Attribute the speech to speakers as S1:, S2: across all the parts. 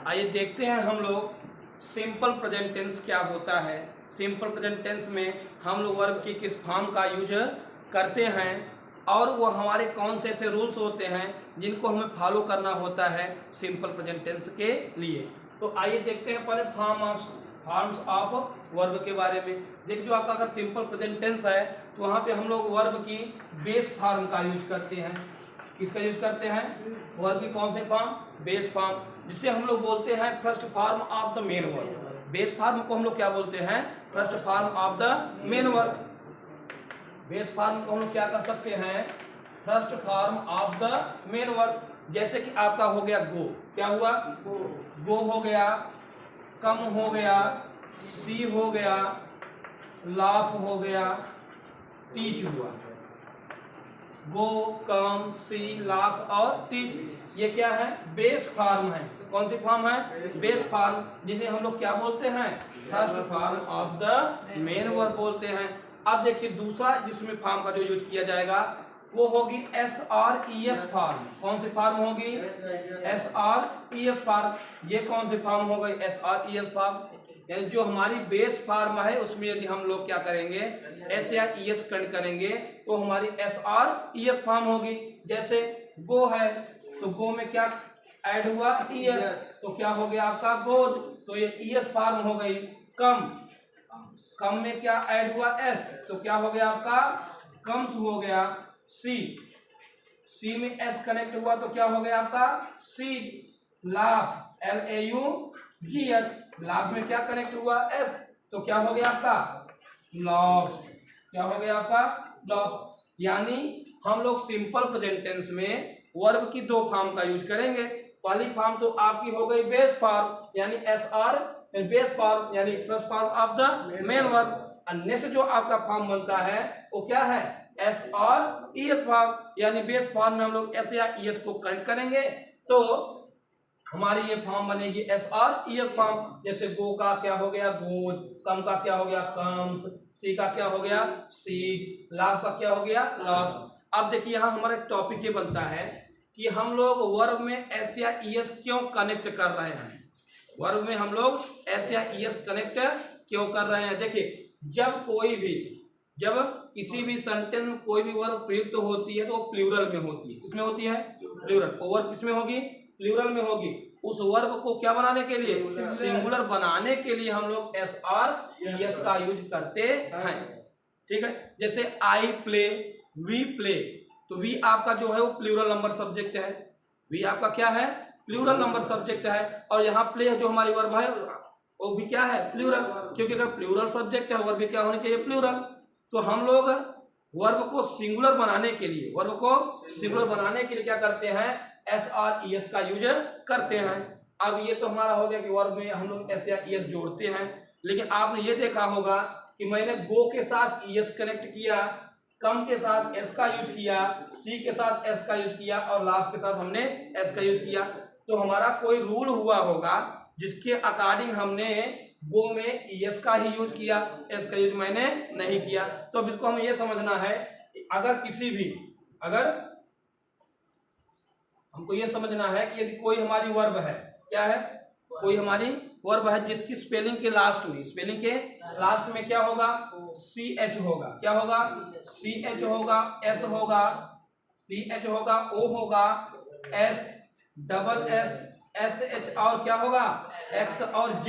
S1: आइए देखते हैं हम लोग सिंपल प्रेजेंट टेंस क्या होता है। सिंपल प्रेजेंट टेंस में हम लोग वर्ब की किस फॉर्म का यूज करते हैं और वो हमारे कौन से ऐसे रूल्स होते हैं जिनको हमें फॉलो करना होता है सिंपल प्रेजेंट टेंस के लिए। तो आइए देखते हैं पहले फॉर्म्स ऑफ वर्ब के बारे में। देखिए, जो आपका अगर सिंपल प्रेजेंट टेंस है तो वहाँ पे हम लोग वर्ब की बेस फॉर्म का यूज करते हैं। किसका यूज करते हैं? वर्ब की कौन से फॉर्म? बेस फॉर्म, जिससे हम लोग बोलते हैं first form of the main verb. Base form को हम लोग क्या बोलते हैं? First form of the main verb. Base form को हम लोग क्या कर सकते हैं? First form of the main verb. जैसे कि आपका हो गया गो, क्या हुआ? गो हो गया, कम हो गया, सी हो गया, लाफ हो गया, टीच हुआ। गो, कम, सी, लाफ और टीच, ये क्या है? बेस फॉर्म है। कौन सी फॉर्म है? बेस फॉर्म, जिन्हें हम लोग क्या बोलते हैं? First form of the main verb बोलते हैं। अब देखिए दूसरा जिसमें फॉर्म का जो यूज किया जाएगा वो होगी SRES फॉर्म। कौन सी फॉर्म होगी? SRES form. ये कौन सी फॉर्म हो गई? SRES form. यानी जो हमारी बेस फॉर्म है उसमें यदि हम लोग क्या करेंगे? S या ES कंड करेंगे तो हमारी SRES फॉर्म होगी। जैसे गो है तो गो में क्या ऐड हुआ? ES, तो क्या हो गया आपका? गोड, तो ये ES फॉर्म हो गई। कम में क्या ऐड हुआ? S, तो क्या हो गया आपका? कम्स हो गया। सी में S कनेक्ट हुआ तो क्या हो गया आपका? सीड। लाफ, LAUGH, लाफ में क्या कनेक्ट हुआ? S, तो क्या हो गया आपका? लॉस। क्या हो गया आपका? लॉस। यानी हम लोग सिंपल प्रेजेंट टेंस में वर्ब की दो फॉर्म का यूज करेंगे। पहली फॉर्म तो आपकी हो गई बेस फॉर्म यानी SR, बेस फॉर्म यानी first form of the main verb. Next जो आपका फॉर्म बनता है वो क्या है? SRES फॉर्म, यानी बेस फॉर्म में हम लोग S या ES को कनेक्ट करेंगे तो हमारी ये फॉर्म बनेगी SRES फॉर्म। जैसे गो का क्या हो गया? गोड, कम का क्या हो गया? कम्स, सी का क्या हो गया? सीड, लाफ का क्या हो गया? लॉस। अब देखिए यहाँ हमारा एक टॉपिक ये बनता है कि हम लोग वर्ब में S या ES क्यों कनेक्ट कर रहे हैं। वर्ब में हम लोग S या ES कनेक्ट क्यों कर रहे हैं? देखिए, जब किसी भी सेंटेंस में कोई भी वर्ब प्रयुक्त होती है तो वो प्लूरल में होती है। किसमें होती है? प्लूरल। वर्ब किसमें होगी? प्लूरल में होगी। उस वर्ब को क्या बनाने के लिए? सिंगुलर बनाने के लिए हम लोग SRES का यूज करते हैं। ठीक है, जैसे आई प्ले, वी प्ले, तो वी आपका जो है वो प्लूरल नंबर सब्जेक्ट है। वी आपका क्या है? प्लूरल नंबर सब्जेक्ट है। और यहाँ प्ले जो हमारी वर्ब है वो भी क्या है? प्लूरल, क्योंकि अगर प्लूरल सब्जेक्ट है वर्ब भी क्या होनी चाहिए? प्लूरल। तो हम लोग वर्ब को सिंगुलर बनाने के लिए क्या करते हैं? SRES का यूज करते हैं। अब ये तो हमारा हो गया कि वर्ब में हम लोग S या ES जोड़ते हैं। लेकिन आपने ये देखा होगा कि मैंने गो के साथ ES कनेक्ट किया, कम के साथ S का यूज किया, सी के साथ S का यूज किया और लाफ के साथ हमने S का यूज किया। तो हमारा कोई रूल हुआ होगा जिसके अकॉर्डिंग हमने गो में ES का ही यूज किया, S का यूज मैंने नहीं किया। तो अब इसको हमें ये समझना है अगर हमको ये समझना है कि यदि कोई हमारी वर्ब है, क्या है? कोई हमारी वर्ब है जिसकी स्पेलिंग के लास्ट में क्या होगा? CH होगा। क्या होगा? CH होगा, S होगा, CH होगा, O होगा, S, डबल S, SH और क्या होगा? X और Z।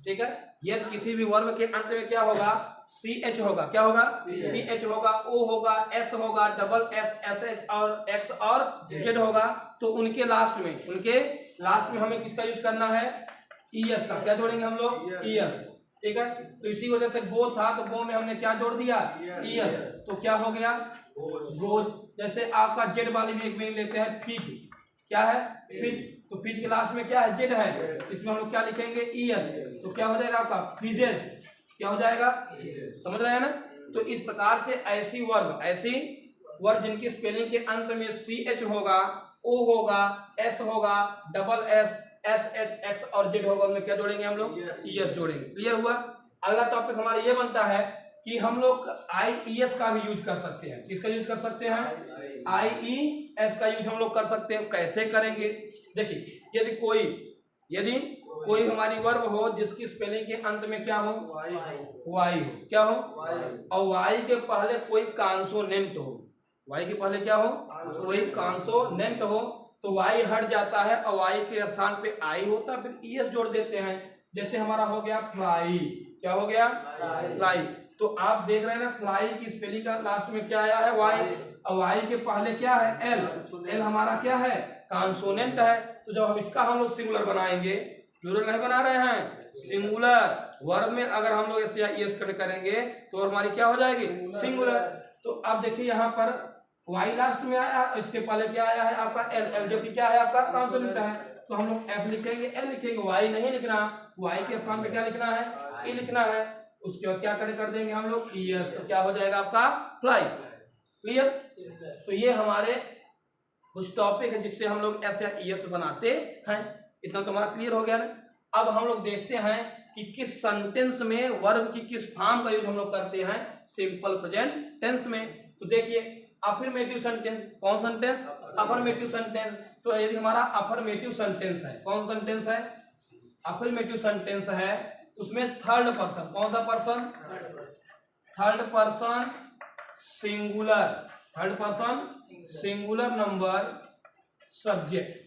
S1: ठीक है, ये किसी भी वर्ब के अंत में क्या होगा? CH होगा। क्या होगा? CH होगा, O होगा, S होगा, डबल S, SH और X और Z होगा। तो उनके लास्ट में हमें किसका यूज करना है? ES का। क्या जोड़ेंगे हम लोग? ES। ठीक है, तो इसी वजह से गो था तो गो में हमने क्या जोड़ दिया? ES। तो क्या हो गया? गोज। जैसे आपका जेड वाली भी एक मीनिंग लेते हैं, फिज। क्या है? फिज। तो फिज के लास्ट में क्या है? जेड है, इसमें हम लोग क्या लिखेंगे? ES। तो क्या हो जाएगा आपका? फिजेज। क्या हो जाएगा? समझ रहे हैं ना? तो इस प्रकार से ऐसी वर्ब जिनकी स्पेलिंग के अंत में CH होगा, O होगा, S होगा, डबल S, SH, X और Z होगा, उनमें क्या जोड़ेंगे हम लोग? ES जोड़ेंगे। क्लियर हुआ? अगला टॉपिक हमारा ये बनता है कि हम लोग IES का भी यूज कर सकते हैं। किसका यूज कर सकते हैं? IES का यूज हम लोग कर सकते हैं। कैसे करेंगे? देखिए, यदि कोई यदि कोई हमारी वर्ब हो जिसकी स्पेलिंग के अंत में क्या हो, वाई हो, क्या हो, और वाई के पहले कोई कॉन्सोनेंट हो, वाई के पहले क्या हो, कोई कॉन्सोनेंट हो, तो वाई हट जाता है और वाई के स्थान पे आई होता है, फिर ईएस जोड़ देते हैं। जैसे हमारा हो गया फ्लाई, क्या हो गया, फ्लाई। तो आप देख रहे हैं ना फ्लाई की स्पेलिंग का लास्ट में क्या आया है, वाई, और वाई के पहले क्या है, एल, एल हमारा क्या है, कॉन्सोनेंट है। तो जब हम इसका हम लोग सिंगुलर बनाएंगे, प्लूरल नहीं बना रहे हैं, सिंगुलर वर्ब में अगर हम लोग ऐसे एस करेंगे तो हमारी क्या हो जाएगी, सिंगुलर। तो अब देखिए यहाँ पर वाई लास्ट में आया, इसके पहले क्या आया है आपका एल, एल जो कि क्या है आपका कॉन्सोनेंट है, तो हम लोग एफ लिखेंगे, एल लिखेंगे, वाई नहीं लिखना, वाई के स्थान पे क्या लिखना है, ई लिखना है। उसके बाद क्या कर देंगे हम लोग ईएस, तो क्या हो जाएगा आपका फ्लाई। क्लियर। तो ये हमारे कुछ टॉपिक है जिससे हम लोग ऐसे ईएस बनाते हैं। इतना तो हमारा क्लियर हो गया ना। अब हम लोग देखते हैं कि किस सेंटेंस में वर्ब की किस फॉर्म का यूज हम लोग करते हैं सिंपल प्रेजेंट टेंस में। तो देखिए अफर्मेटिव सेंटेंस, कौन सेंटेंस, अफर्मेटिव सेंटेंस। तो यदि हमारा अफर्मेटिव सेंटेंस है, कौन सेंटेंस है, अफर्मेटिव सेंटेंस है, उसमें थर्ड पर्सन, कौन सा person, third person singular, third person singular number subject,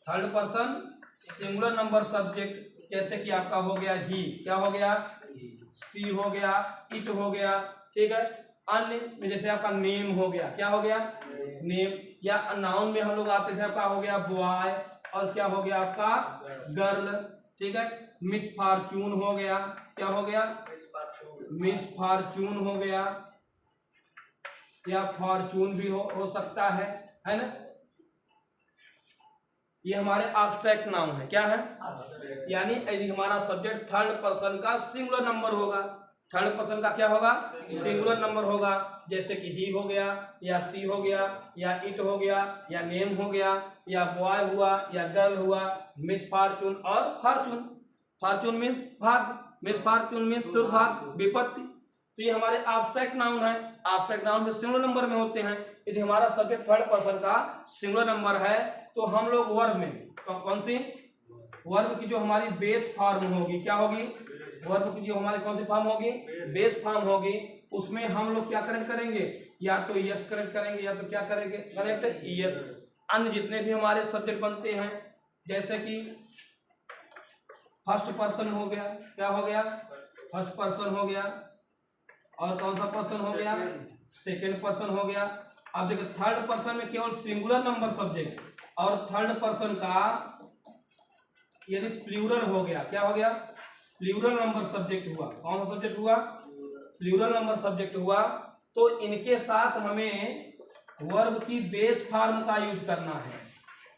S1: third person singular number subject. जैसे कि आपका हो गया ही, क्या हो गया, सी हो गया, इट हो गया, ठीक है। अन्य में जैसे आपका नेम हो गया, क्या हो गया, नेम, या नाउन में हम लोग आते थे आपका हो गया बॉय, और क्या हो गया आपका गर्ल, ठीक है। मिस फॉर्चून हो गया, क्या हो गया, मिस फॉर्चून हो गया, या फॉर्चून भी हो सकता है ना। ये हमारे एब्स्ट्रैक्ट नाउन है, क्या है, यानी यदि हमारा सब्जेक्ट थर्ड पर्सन का सिंगुलर नंबर होगा, थर्ड पर्सन का क्या होगा, सिंगुलर नंबर होगा, जैसे कि ही हो गया, या सी हो गया, या इट हो गया, या नेम हो गया, या बॉय हुआ, या गर्ल हुआ, मिस फॉर्चून और फॉर्चून, फॉर्चून मीन्स भाग, मिस फॉर्चून मीन्स दुर्भाग्य, विपत्ति। तो ये हमारे एब्स्ट्रैक्ट नाउन है, एब्स्ट्रैक्ट नाउन में सिंगुलर नंबर में होते हैं। यदि हमारा सब्जेक्ट थर्ड पर्सन का सिंगुलर नंबर है तो हम लोग वर्ब में कौन सी, वर्ब की जो हमारी बेस फॉर्म होगी, क्या होगी, वर्ब की जो हमारी कौन सी फॉर्म होगी, बेस फॉर्म होगी, उसमें हम लोग क्या करेक्ट करेंगे, या तो यस करेक्ट करेंगे, या तो क्या करेंगे, करेक्ट ईएस। अन्य जितने भी हमारे सब्जेक्ट बनते हैं, जैसे कि फर्स्ट पर्सन हो गया, क्या हो गया, फर्स्ट पर्सन हो गया, और कौन सा पर्सन हो गया, सेकेंड पर्सन हो गया। अब देखो थर्ड पर्सन में केवल सिंगुलर नंबर सब्जेक्ट, और थर्ड पर्सन का यदि प्लूरल हो गया, क्या हो गया, प्लूरल नंबर सब्जेक्ट हुआ, कौन सा सब्जेक्ट हुआ, प्लूरल नंबर सब्जेक्ट हुआ, तो इनके साथ हमें वर्ब की बेस फॉर्म का यूज करना है।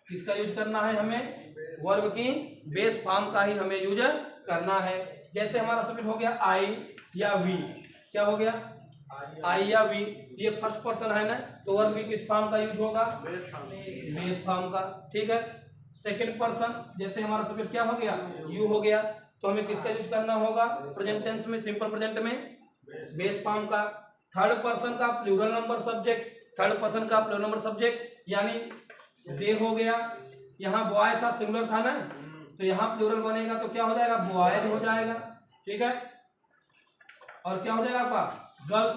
S1: किसका यूज करना है, हमें वर्ब की बेस फॉर्म का ही हमें यूज करना है। जैसे हमारा सब्जेक्ट हो गया आई या वी, क्या हो गया, आई या वी, ये फर्स्ट पर्सन है ना, तो वर्ब की किस फॉर्म का यूज होगा, बेस फॉर्म का, ठीक है। सेकंड पर्सन जैसे हमारा सब्जेक्ट क्या हो गया, यू हो गया, तो हमें किसका यूज करना होगा, प्रेजेंट टेंस में, सिंपल प्रेजेंट में बेस फॉर्म का। थर्ड पर्सन का plural number subject, third person का प्लूरल नंबर सब्जेक्ट, यानी दे हो गया, यहाँ बॉय था, सिंगुलर था ना, तो यहाँ प्लूरल बनेगा तो क्या हो जाएगा, बॉय हो जाएगा, ठीक है। और क्या हो जाएगा आपका गर्ल्स,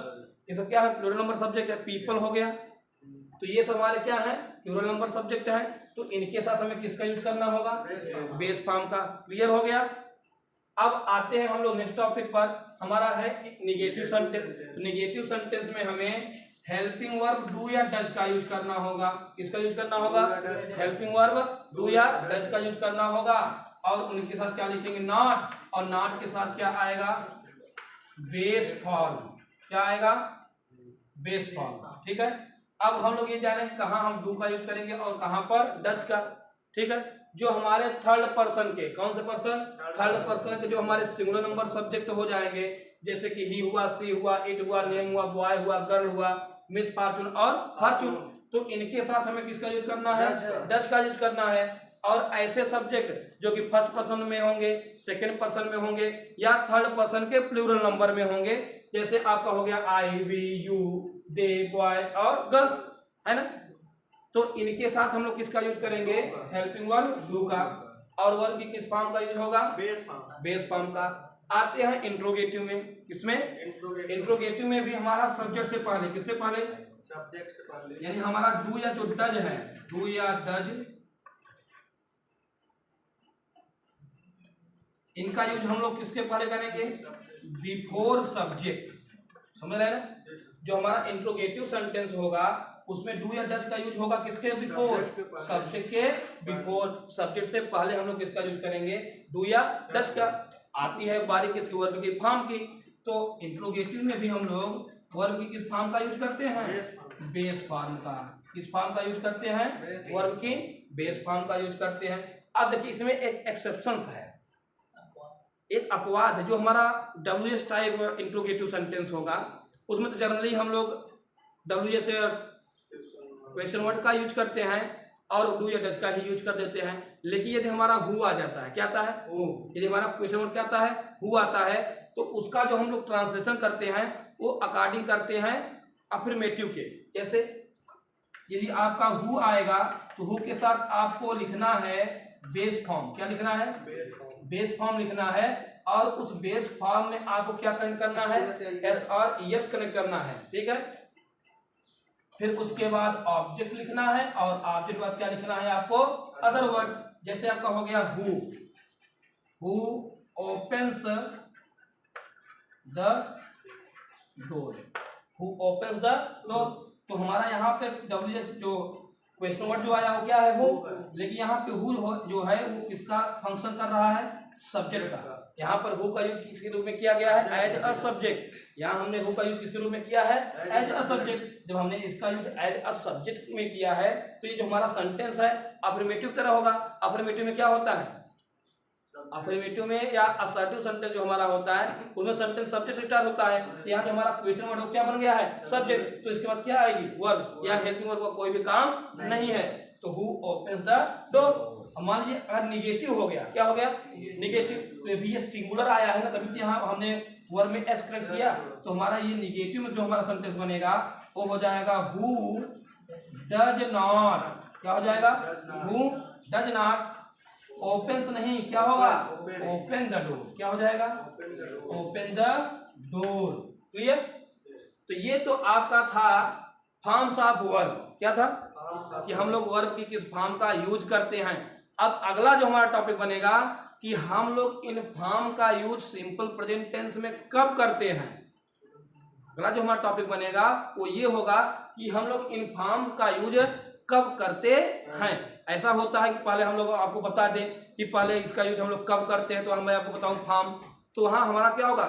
S1: ये सब क्या है, प्लूरल नंबर सब्जेक्ट है। पीपल हो गया, तो ये सब हमारे क्या है, प्लूरल नंबर सब्जेक्ट है, तो इनके साथ हमें किसका यूज करना होगा, बेस फॉर्म का। क्लियर हो गया। अब आते हैं हम लोग नेक्स्ट टॉपिक पर, हमारा है निगेटिव सेंटेंस। तो निगेटिव सेंटेंस में हमें हेल्पिंग वर्ब डू या डज का यूज करना होगा। किसका यूज करना होगा, हेल्पिंग वर्ब डू या डज का यूज करना होगा, और उनके साथ क्या लिखेंगे, नॉट, और नॉट के साथ क्या आएगा, बेस फॉर्म, क्या आएगा, बेस फॉर्म, ठीक है। अब हम लोग ये जाने कहाँ हम डू का यूज करेंगे और कहाँ पर डज का, ठीक है। जो हमारे थर्ड पर्सन के, कौन से पर्सन, थर्ड पर्सन के जो हमारे सिंगुलर नंबर सब्जेक्ट हो जाएंगे, जैसे कि ही हुआ, सी हुआ, इट हुआ, नेम हुआ, बॉय हुआ, गर्ल हुआ, मिस फॉर्चून और फॉर्चून, तो इनके साथ हमें किसका यूज करना है, डज का यूज करना है। और ऐसे सब्जेक्ट जो कि फर्स्ट पर्सन में होंगे, सेकंड पर्सन में होंगे, या थर्ड पर्सन के प्लूरल नंबर में होंगे, जैसे आपका हो गया आई, वी, यू, दे, बॉय और गर्ल्स, है ना। तो इनके साथ हम लोग किसका यूज करेंगे? हेल्पिंग वर्ब डू का। और वर्ब की किस फॉर्म का यूज होगा? बेस फॉर्म का। आते हैं इंट्रोगेटिव में। किसमें? इंट्रोगेटिव में भी हमारा सब्जेक्ट से पहले, किससे पहले?
S2: सब्जेक्ट से पहले,
S1: यानी हमारा डू या जो डज है, डू या डज, इनका यूज हम लोग किसके पहले करेंगे? Before subject. समझ रहे हैं? जो हमारा इंट्रोगेटिव सेंटेंस होगा उसमें डू या डज का यूज होगा किसके? बिफोर। सब्जेक्ट के बिफोर, सब्जेक्ट से पहले हम लोग किसका यूज करेंगे? डू या डज का। आती है बारी किसकी? वर्ब की फॉर्म की। तो इंट्रोगेटिव में भी हम लोग वर्ब की किस फॉर्म का यूज करते हैं? बेस फॉर्म का। किस फॉर्म का यूज करते हैं? वर्ब की बेस फॉर्म का यूज करते हैं। अब देखिए इसमें एक एक्सेप्शन है, एक अपवाद है। जो हमारा WS टाइप इंट्रोगेटिव सेंटेंस होगा उसमें तो जनरली हम लोग WS क्वेश्चन वर्ड का यूज करते हैं और डू या डज का ही यूज कर देते हैं। लेकिन यदि हमारा हु आ जाता है, क्या आता है? हु। यदि हमारा क्वेश्चन वर्ड क्या आता है? हु आता है, तो उसका जो हम लोग ट्रांसलेशन करते हैं वो अकॉर्डिंग करते हैं अफर्मेटिव के। जैसे यदि आपका हु आएगा तो हु के साथ आपको लिखना है बेस फॉर्म। क्या लिखना है? बेस फॉर्म लिखना है। और उस बेस फॉर्म में आपको क्या कनेक्ट करना है? एस और ईएस कनेक्ट करना है। ठीक है। फिर उसके बाद ऑब्जेक्ट लिखना है और ऑब्जेक्ट के बाद क्या लिखना है आपको? Other word. जैसे आपका हो गया who opens the door, who opens the door. तो हमारा यहाँ पे WS जो क्वेश्चन वर्ड जो आया वो क्या है? हु। लेकिन यहाँ पे हु जो है वो किसका फंक्शन कर रहा है? सब्जेक्ट का। यहाँ पर हु का यूज किसके रूप में किया गया है? As a subject. यहाँ हमने हु का यूज किसके रूप में किया है? As a subject. जब हमने इसका यूज एज अ सब्जेक्ट में किया है तो ये जो हमारा सेंटेंस है अफर्मेटिव तरह होगा। अफर्मेटिव में क्या होता है? अफर्मेटिव में या असर्टिव सेंटेंस जो हमारा होता है उसमें सेंटेंस सब्जेक्ट से स्टार्ट होता है। तो यहाँ जो हमारा क्वेश्चन वर्ड क्या बन गया है? सब्जेक्ट। तो इसके बाद क्या आएगी? वर्ब। यहाँ हेल्पिंग वर्ब का कोई भी काम नहीं है। तो हु ओपन्स द डोर। मान लीजिए अगर निगेटिव हो गया, क्या हो गया? निगेटिव। तो भी ये सिंगुलर आया है ना, तभी यहाँ हमने वर्ब में एस कनेक्ट किया। तो हमारा ये निगेटिव में जो हमारा सेंटेंस बनेगा वो हो जाएगा हु डज नॉट। क्या हो जाएगा? हु डज नॉट ओपन्स नहीं, क्या होगा? Open the door. क्या हो जाएगा? Open the door. क्लियर? तो ये तो आपका था फॉर्म्स ऑफ वर्ब। क्या था? कि हम लोग वर्ब की किस फॉर्म का यूज करते हैं। अब अगला जो हमारा टॉपिक बनेगा कि हम लोग इन फॉर्म का यूज सिंपल प्रेजेंट टेंस में कब करते हैं। अगला जो हमारा टॉपिक बनेगा वो ये होगा कि हम लोग इन फॉर्म का यूज कब करते हैं। ऐसा होता है कि पहले हम लोग आपको बता दें कि पहले इसका यूज हम लोग कब करते हैं, तो मैं आपको बताऊं फॉर्म। तो वहाँ हमारा क्या होगा?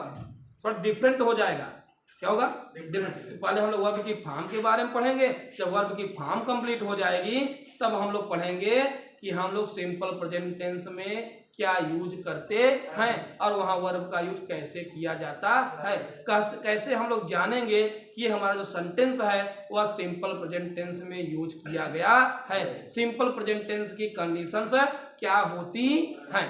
S1: थोड़ा डिफरेंट हो जाएगा। क्या होगा? डिफरेंट। तो पहले हम लोग वर्ब की फॉर्म के बारे में पढ़ेंगे। जब वर्ब की फॉर्म कंप्लीट हो जाएगी तब हम लोग पढ़ेंगे कि हम लोग सिंपल प्रेजेंट टेंस में क्या यूज करते हैं और वहाँ वर्ब का यूज कैसे किया जाता है। कैसे हम लोग जानेंगे कि हमारा जो सेंटेंस है वह सिंपल प्रेजेंट टेंस में यूज किया गया है। सिंपल प्रेजेंट टेंस की कंडीशंस क्या होती हैं।